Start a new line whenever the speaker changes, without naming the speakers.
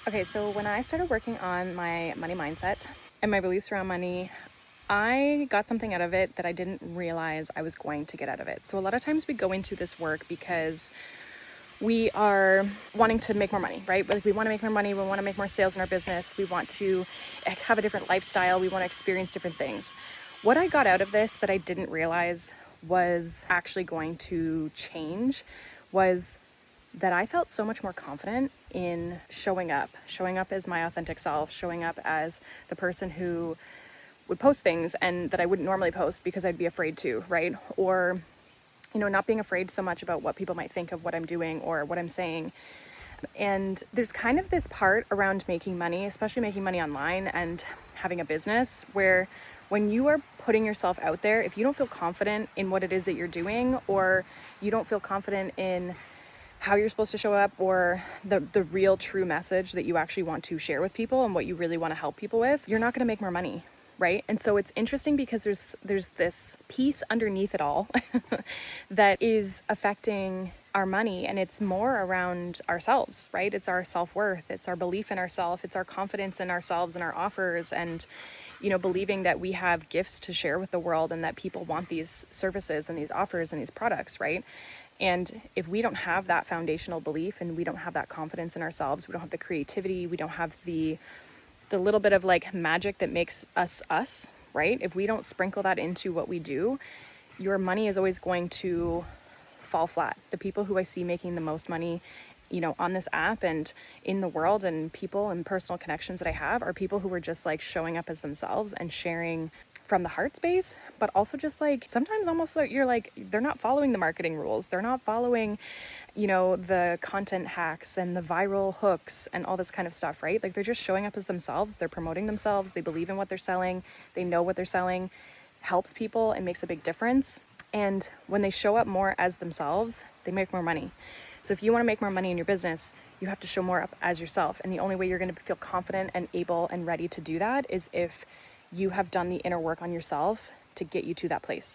Okay, so when I started working on my money mindset and my beliefs around money, I got something out of it that I didn't realize I was going to get out of it. So a lot of times we go into this work because we are wanting to make more money, right? Like we want to make more money, we want to make more sales in our business, we want to have a different lifestyle, we want to experience different things. What I got out of this that I didn't realize was actually going to change was that I felt so much more confident in showing up as my authentic self, showing up as the person who would post things and that I wouldn't normally post because I'd be afraid to, right? Or, not being afraid so much about what people might think of what I'm doing or what I'm saying. And there's kind of this part around making money, especially making money online and having a business, where when you are putting yourself out there, if you don't feel confident in what it is that you're doing, or you don't feel confident in how you're supposed to show up, or the real true message that you actually want to share with people and what you really want to help people with, you're not going to make more money, right? And so it's interesting because there's this piece underneath it all that is affecting our money, and it's more around ourselves, right? It's our self-worth, it's our belief in ourselves, it's our confidence in ourselves and our offers, and believing that we have gifts to share with the world and that people want these services and these offers and these products, right? And if we don't have that foundational belief and we don't have that confidence in ourselves, we don't have the creativity, we don't have the little bit of like magic that makes us, right? If we don't sprinkle that into what we do, your money is always going to fall flat. The people who I see making the most money, on this app and in the world, and people and personal connections that I have, are people who are just like showing up as themselves and sharing from the heart space, but also just like sometimes almost like you're like, they're not following the marketing rules. They're not following, the content hacks and the viral hooks and all this kind of stuff, right? Like they're just showing up as themselves. They're promoting themselves. They believe in what they're selling. They know what they're selling helps people and makes a big difference. And when they show up more as themselves, they make more money. So if you want to make more money in your business, you have to show more up as yourself. And the only way you're going to feel confident and able and ready to do that is if you have done the inner work on yourself to get you to that place.